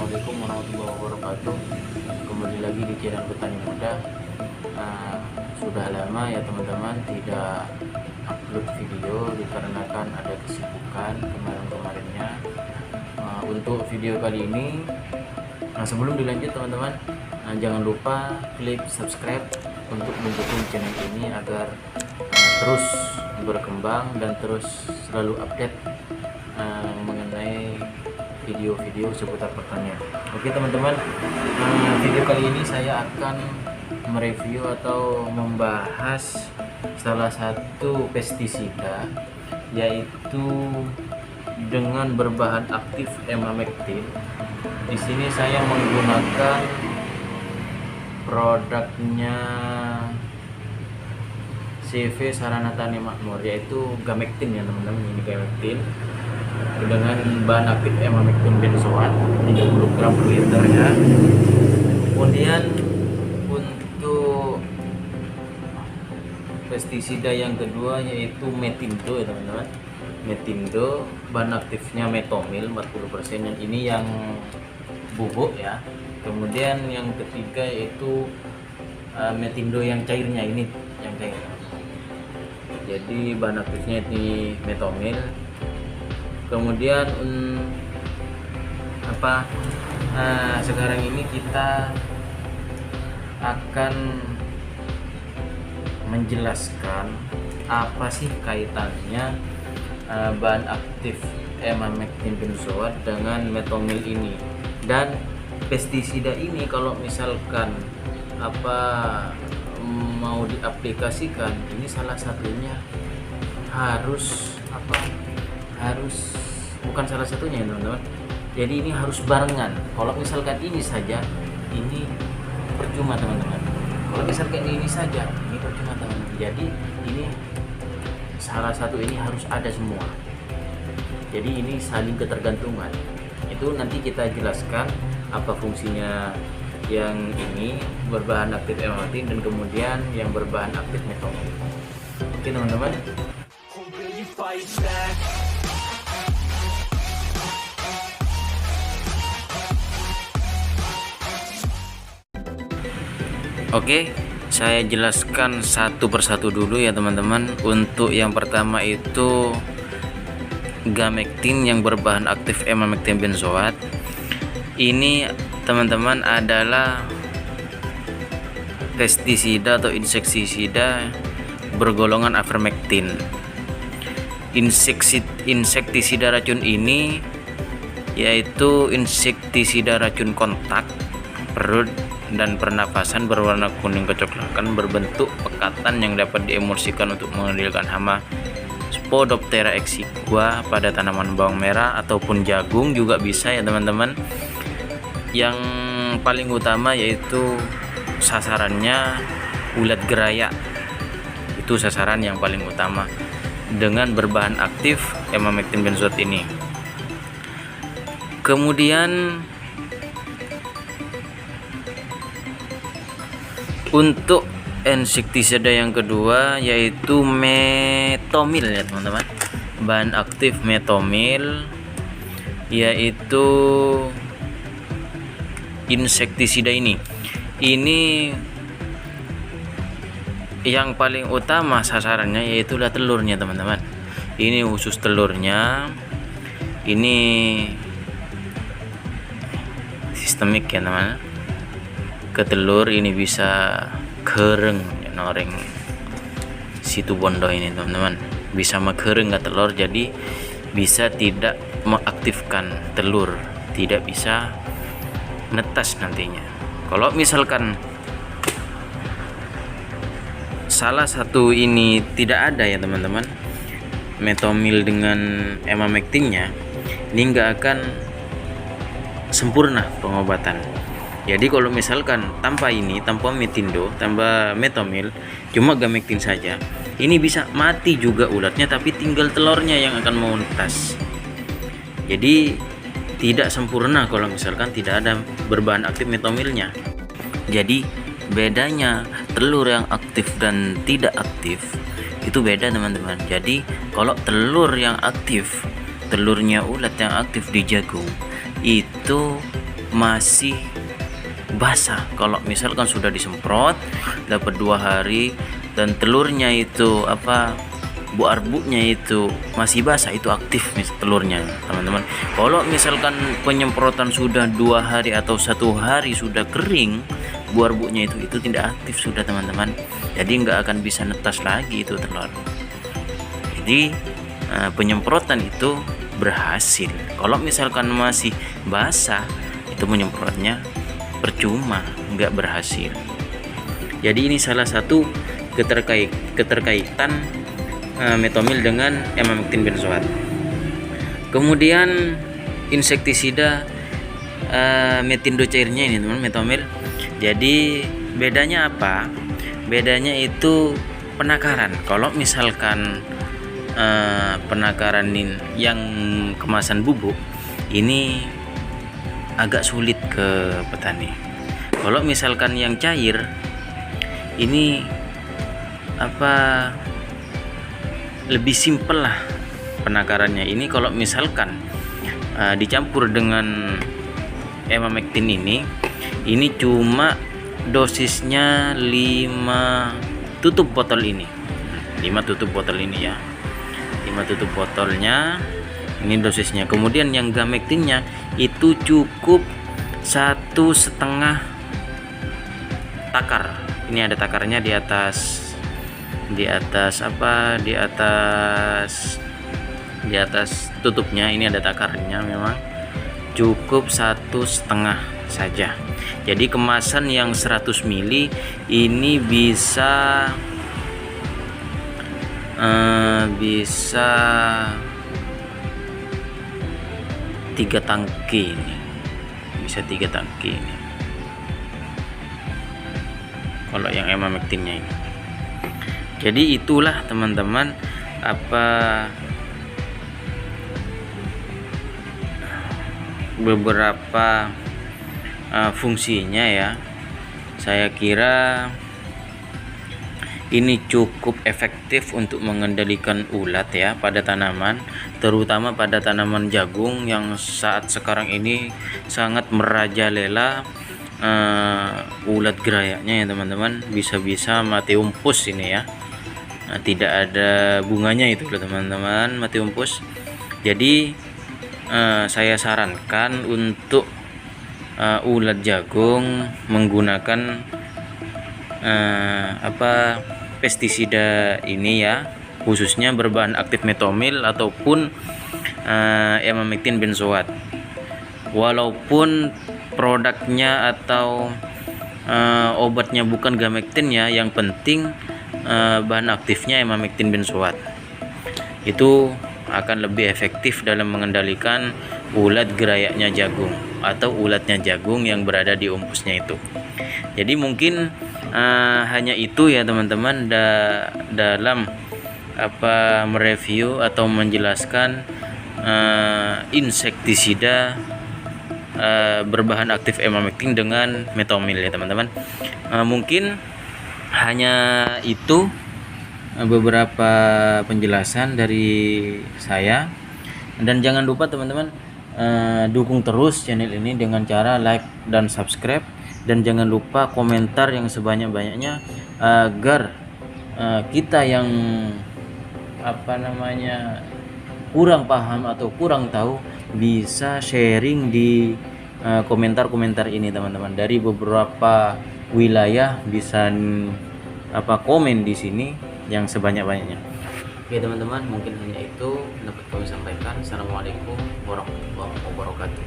Assalamualaikum warahmatullahi wabarakatuh. Kembali lagi di channel Petani Muda. Sudah lama ya teman-teman tidak upload video dikarenakan ada kesibukan kemarin-kemarinnya. Untuk video kali ini, sebelum dilanjut teman-teman, jangan lupa klik subscribe untuk mendukung channel ini agar terus berkembang dan terus selalu update mengenai video-video seputar pertanian. Oke teman-teman, video kali ini saya akan mereview atau membahas salah satu pestisida, yaitu dengan berbahan aktif emamectin. Di sini saya menggunakan produknya CV Sarana Tani Makmur, yaitu Gamectin ya teman-teman. Ini Gamectin dengan bahan aktif emamectin benzoat 30 gram per liter ya. Kemudian untuk pestisida yang kedua yaitu Metindo ya teman-teman. Metindo bahan aktifnya metomil 40%, dan ini yang bubuk ya. Kemudian yang ketiga yaitu Metindo yang cairnya, ini yang cair. Jadi bahan aktifnya ini metomil. Kemudian sekarang ini kita akan menjelaskan apa sih kaitannya bahan aktif emamectin benzoat dengan metomil ini, dan pestisida ini kalau misalkan mau diaplikasikan, ini salah satunya harus bukan salah satunya ya teman-teman. Jadi ini harus barengan. Kalau misalkan ini saja, ini percuma teman-teman. Kalau misalkan ini saja, ini percuma teman-teman. Jadi ini salah satu ini harus ada semua. Jadi ini saling ketergantungan. Itu nanti kita jelaskan apa fungsinya yang ini berbahan aktif emamectin dan kemudian yang berbahan aktif metomil. Oke teman-teman. Oke, saya jelaskan satu persatu dulu ya teman-teman. Untuk yang pertama itu Gamectin yang berbahan aktif emamectin benzoat. Ini teman-teman adalah pestisida atau insektisida bergolongan avermectin. Insektisida racun ini yaitu insektisida racun kontak, perut dan pernapasan berwarna kuning kecoklatan, berbentuk pekatan yang dapat diemulsikan untuk mengendalikan hama Spodoptera exigua pada tanaman bawang merah ataupun jagung juga bisa ya teman-teman. Yang paling utama yaitu sasarannya ulat geraya, itu sasaran yang paling utama dengan berbahan aktif emamectin benzoat ini. Kemudian untuk insektisida yang kedua yaitu metomil ya teman-teman. Bahan aktif metomil yaitu insektisida ini yang paling utama sasarannya yaitu telurnya teman-teman. Ini khusus telurnya, ini sistemik ya teman-teman. Ke telur ini bisa kering ya, noreng situ bondo ini teman-teman, bisa mekering ke telur, jadi bisa tidak mengaktifkan telur, tidak bisa netas nantinya. Kalau misalkan salah satu ini tidak ada ya teman-teman, metomil dengan emamectinnya, ini nggak akan sempurna pengobatan. Jadi kalau misalkan tanpa Metindo, tanpa metomil, cuma Gamectin saja, ini bisa mati juga ulatnya, tapi tinggal telurnya yang akan mau netas. Jadi tidak sempurna kalau misalkan tidak ada berbahan aktif metomilnya. Jadi bedanya telur yang aktif dan tidak aktif itu beda teman-teman. Jadi kalau telur yang aktif, telurnya ulat yang aktif di jagung, itu masih basah. Kalau misalkan sudah disemprot dapat 2 hari dan telurnya itu buah arbuknya itu masih basah, itu aktif telurnya teman-teman. Kalau misalkan penyemprotan sudah 2 hari atau 1 hari sudah kering, buah arbuknya itu tidak aktif sudah teman-teman, jadi nggak akan bisa netas lagi itu telur. Jadi penyemprotan itu berhasil. Kalau misalkan masih basah, itu menyemprotnya percuma, nggak berhasil. Jadi ini salah satu keterkaitan metomil dengan emamectin benzoat. Kemudian insektisida metindo cairnya ini teman, metomil. Jadi bedanya apa? Bedanya itu penakaran. Kalau misalkan penakaran yang kemasan bubuk ini agak sulit ke petani. Kalau misalkan yang cair ini lebih simpel lah penakarannya. Ini kalau misalkan dicampur dengan emamectin ini cuma dosisnya 5 tutup botol ini. 5 tutup botol ini ya. 5 tutup botolnya ini dosisnya. Kemudian yang gamectinnya itu cukup 1,5 takar. Ini ada takarnya di atas tutupnya. Ini ada takarnya, memang cukup 1,5 saja. Jadi kemasan yang 100 ml ini bisa 3 tangki ini. Bisa 3 tangki ini. Kalau yang emamectinnya ini. Jadi itulah teman-teman beberapa fungsinya ya. Saya kira ini cukup efektif untuk mengendalikan ulat ya pada tanaman, terutama pada tanaman jagung yang saat sekarang ini sangat merajalela ulat gerayaknya ya teman-teman. Bisa-bisa mati umpus ini ya. Tidak ada bunganya itu loh teman-teman, mati umpus. Jadi saya sarankan untuk ulat jagung menggunakan pestisida ini ya, khususnya berbahan aktif metomil ataupun emamectin benzoat. Walaupun produknya atau obatnya bukan gamectin ya, yang penting bahan aktifnya emamectin benzoat. Itu akan lebih efektif dalam mengendalikan ulat gerayaknya jagung atau ulatnya jagung yang berada di umpusnya itu. Jadi mungkin hanya itu ya teman-teman dalam mereview atau menjelaskan insektisida berbahan aktif emamectin dengan metomil ya teman-teman. Mungkin hanya itu beberapa penjelasan dari saya, dan jangan lupa teman-teman dukung terus channel ini dengan cara like dan subscribe, dan jangan lupa komentar yang sebanyak-banyaknya agar kita yang kurang paham atau kurang tahu bisa sharing di komentar-komentar ini teman-teman. Dari beberapa wilayah bisa komen di sini yang sebanyak-banyaknya. Oke teman-teman, mungkin hanya itu dapat kami sampaikan. Assalamualaikum warahmatullahi wabarakatuh.